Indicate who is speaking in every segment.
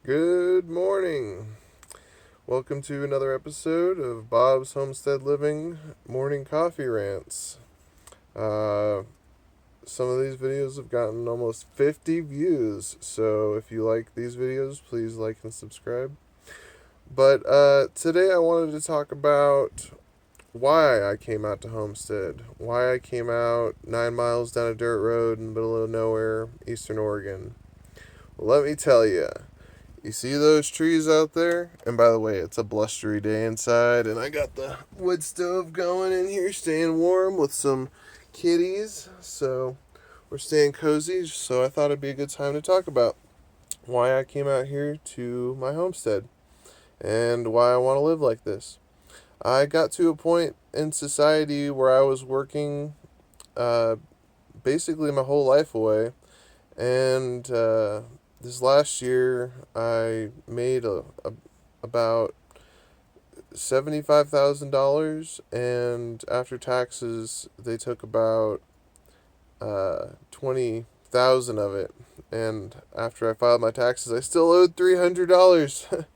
Speaker 1: Good morning. Welcome to another episode of Bob's Homestead Living Morning Coffee Rants. Uh, some of these videos have gotten almost 50 views, so if you like these videos, please like and subscribe. But today I wanted to talk about why I came out to Homestead, why I came out 9 miles down a dirt road in the middle of nowhere, Eastern Oregon. Well, let me tell you. You see those trees out there? And by the way, it's a blustery day inside, and I got the wood stove going in here, staying warm with some kitties. So we're staying cozy, so I thought it'd be a good time to talk about why I came out here to my homestead and why I want to live like this. I got to a point in society where I was working uh, basically my whole life away, and this last year I made about $75,000, and after taxes they took about 20,000 of it. And after I filed my taxes, I still owed $300.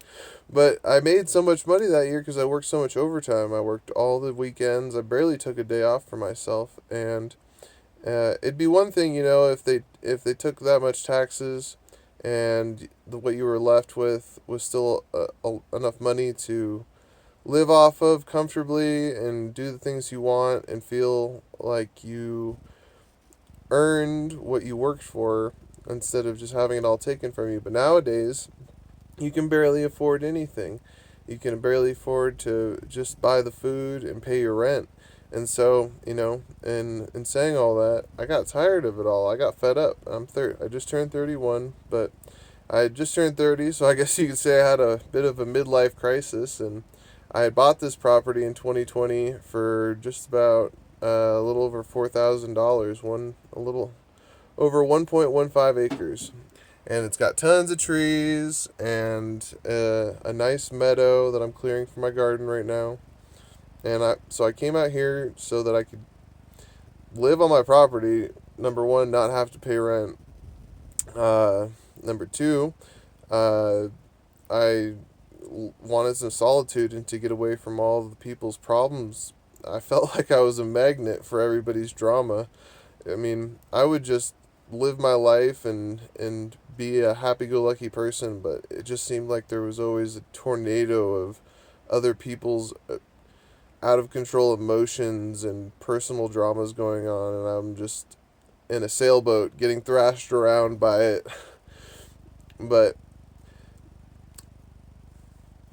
Speaker 1: But I made so much money that year because I worked so much overtime. I worked all the weekends. I barely took a day off for myself, and it'd be one thing, if they took that much taxes, and what you were left with was still enough money to live off of comfortably and do the things you want and feel like you earned what you worked for instead of just having it all taken from you. But nowadays, you can barely afford anything. You can barely afford to just buy the food and pay your rent. And so, in saying all that, I got tired of it all. I got fed up. I just turned 31, but I just turned 30, so I guess you could say I had a bit of a midlife crisis. And I had bought this property in 2020 for just about a little over $4,000, a little over 1.15 acres. And it's got tons of trees and a nice meadow that I'm clearing for my garden right now. And I came out here so that I could live on my property. Number one, not have to pay rent. Number two, uh, I wanted some solitude and to get away from all the people's problems. I felt like I was a magnet for everybody's drama. I mean, I would just live my life and be a happy-go-lucky person, but it just seemed like there was always a tornado of other people's out of control emotions and personal dramas going on, and I'm just in a sailboat getting thrashed around by it. But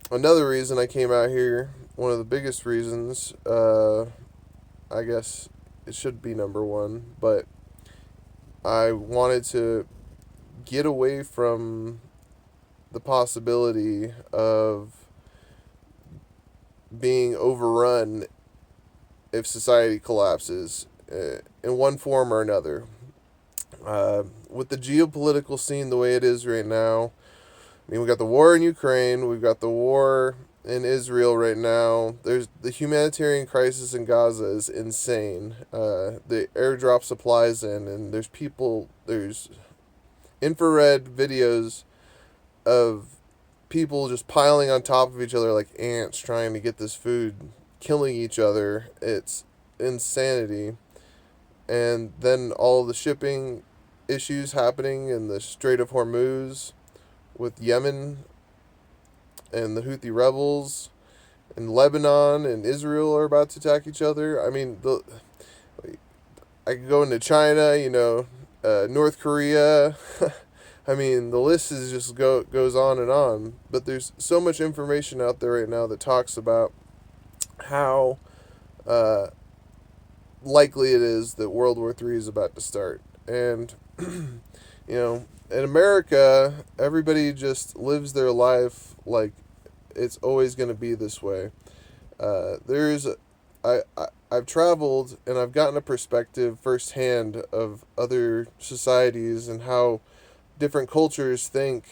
Speaker 1: another reason I came out here, one of the biggest reasons, I guess it should be number one, but I wanted to get away from the possibility of being overrun if society collapses in one form or another. With the geopolitical scene the way it is right now, I mean, we got the war in Ukraine, we've got the war in Israel right now. There's the humanitarian crisis in Gaza is insane. The airdrop supplies in, and there's infrared videos of people just piling on top of each other like ants trying to get this food, killing each other. It's insanity. And then all the shipping issues happening in the Strait of Hormuz with Yemen and the Houthi rebels, and Lebanon and Israel are about to attack each other. I mean, I could go into China, North Korea. I mean, the list is just goes on and on. But there's so much information out there right now that talks about how uh, likely it is that World War III is about to start. And, in America, everybody just lives their life like it's always going to be this way. I've traveled and I've gotten a perspective firsthand of other societies and how different cultures think.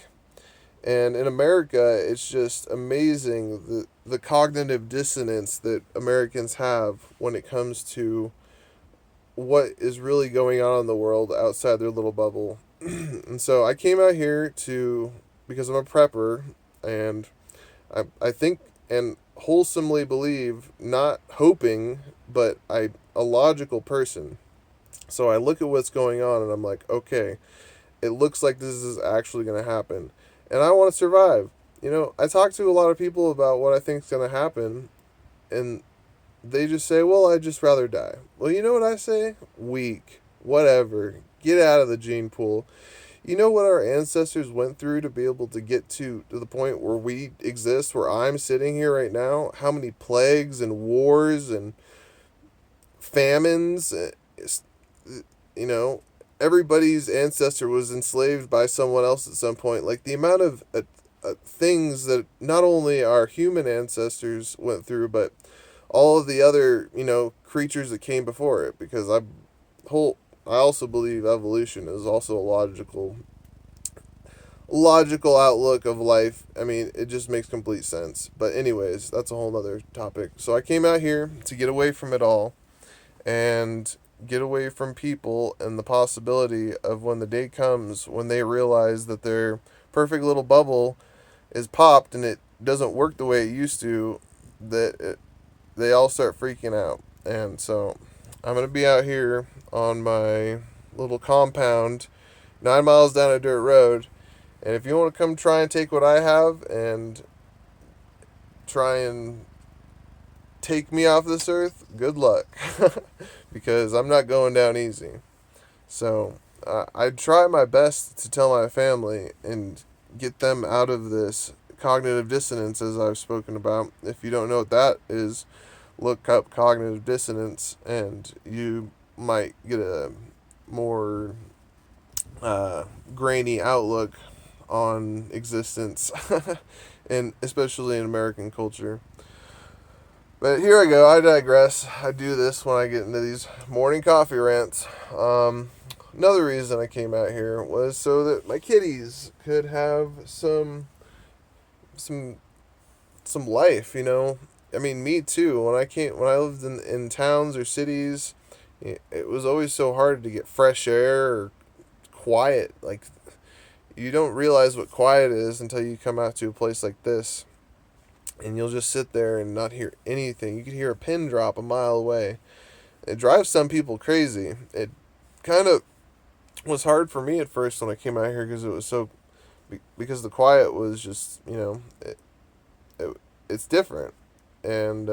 Speaker 1: And in America, it's just amazing the cognitive dissonance that Americans have when it comes to what is really going on in the world outside their little bubble. And so I came out here to because I'm a prepper, and I think and wholesomely believe, not hoping, but a logical person. So I look at what's going on and I'm like, okay, it looks like this is actually going to happen. And I want to survive. I talk to a lot of people about what I think is going to happen, and they just say, well, I'd just rather die. Well, you know what I say? Weak. Whatever. Get out of the gene pool. You know what our ancestors went through to be able to get to the point where we exist, where I'm sitting here right now? How many plagues and wars and famines? You know, everybody's ancestor was enslaved by someone else at some point. Like the amount of things that not only our human ancestors went through, but all of the other, creatures that came before it. Because I also believe evolution is also a logical outlook of life. I mean, it just makes complete sense. But anyways, that's a whole other topic. So I came out here to get away from it all and get away from people and the possibility of when the day comes when they realize that their perfect little bubble is popped and it doesn't work the way it used to, they all start freaking out. And so I'm going to be out here on my little compound 9 miles down a dirt road. And if you want to come try and take what I have and try and take me off this earth, good luck. Because I'm not going down easy. So I try my best to tell my family and get them out of this cognitive dissonance, as I've spoken about. If you don't know what that is, look up cognitive dissonance and you might get a more grainy outlook on existence, and especially in American culture. But here I go. I digress. I do this when I get into these morning coffee rants. Another reason I came out here was so that my kitties could have some life. I mean, me too. When I lived in towns or cities, it was always so hard to get fresh air or quiet. Like, you don't realize what quiet is until you come out to a place like this. And you'll just sit there and not hear anything. You could hear a pin drop a mile away. It drives some people crazy. It kind of was hard for me at first when I came out here because the quiet was just, it's different. And,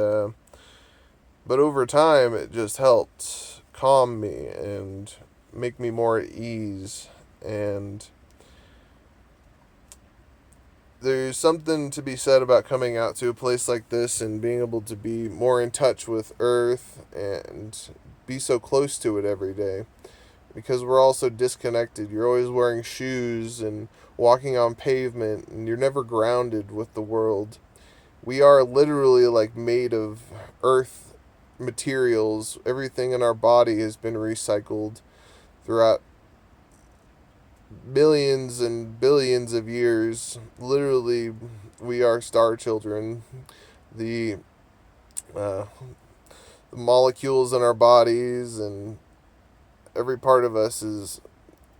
Speaker 1: but over time, it just helped calm me and make me more at ease. And there's something to be said about coming out to a place like this and being able to be more in touch with Earth and be so close to it every day. Because we're all so disconnected. You're always wearing shoes and walking on pavement, and you're never grounded with the world. We are literally like made of earth materials. Everything in our body has been recycled throughout millions and billions of years. Literally, we are star children. The the molecules in our bodies and every part of us is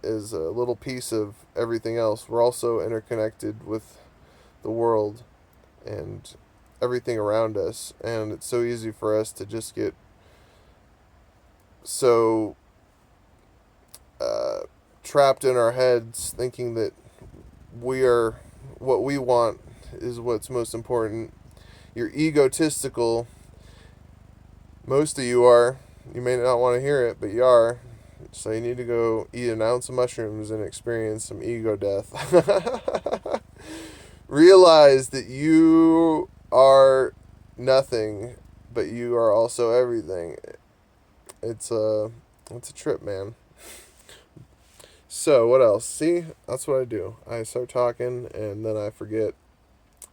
Speaker 1: a little piece of everything else. We're also interconnected with the world and everything around us, and it's so easy for us to just get so trapped in our heads thinking that what we want is what's most important. You're egotistical. Most of you are. You may not want to hear it, but you are. So you need to go eat an ounce of mushrooms and experience some ego death. Realize that you are nothing, but you are also everything. It's a trip, man. So what else? See, that's what I do. I start talking and then I forget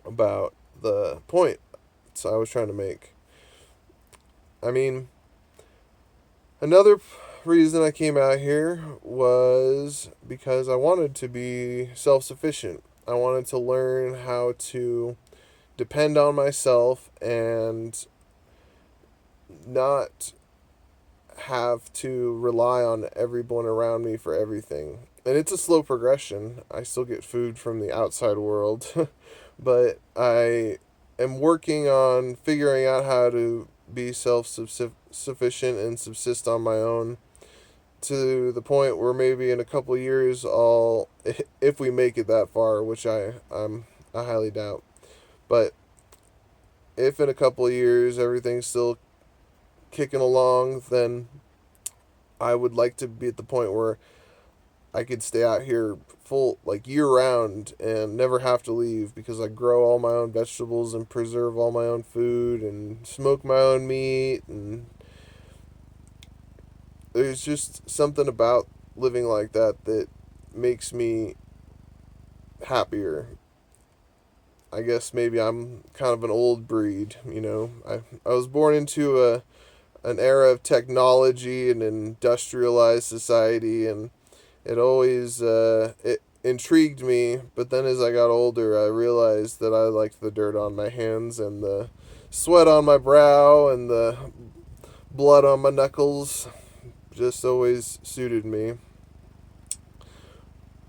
Speaker 1: about the point I was trying to make. I mean, another reason I came out here was because I wanted to be self-sufficient. I wanted to learn how to depend on myself and not have to rely on everyone around me for everything. and it's a slow progression. I still get food from the outside world, but I am working on figuring out how to be self-sufficient and subsist on my own, to the point where maybe in a couple of years I'll, if we make it that far, which I highly doubt, but if in a couple of years everything's still kicking along, then I would like to be at the point where I could stay out here full, like, year round and never have to leave, because I grow all my own vegetables and preserve all my own food and smoke my own meat. And there's just something about living like that that makes me happier. I guess maybe I'm kind of an old breed, you know. I was born into an era of technology and industrialized society, and it always it intrigued me. But then as I got older, I realized that I liked the dirt on my hands and the sweat on my brow and the blood on my knuckles. Just always suited me.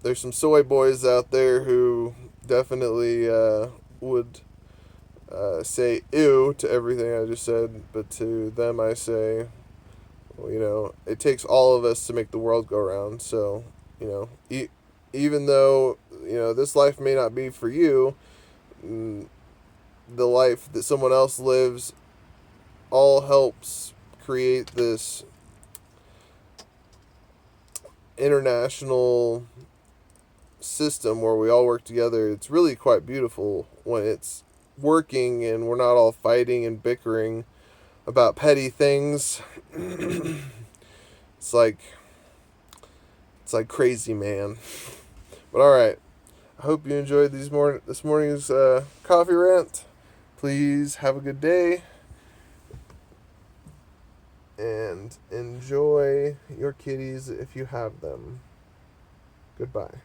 Speaker 1: There's some soy boys out there who definitely would say ew to everything I just said, but to them I say, well, it takes all of us to make the world go round. So, even though, this life may not be for you, the life that someone else lives all helps create this international system where we all work together. It's really quite beautiful when it's working and we're not all fighting and bickering about petty things. It's like crazy, man. But all right, I hope you enjoyed this morning's coffee rant. Please have a good day and enjoy your kitties if you have them. Goodbye.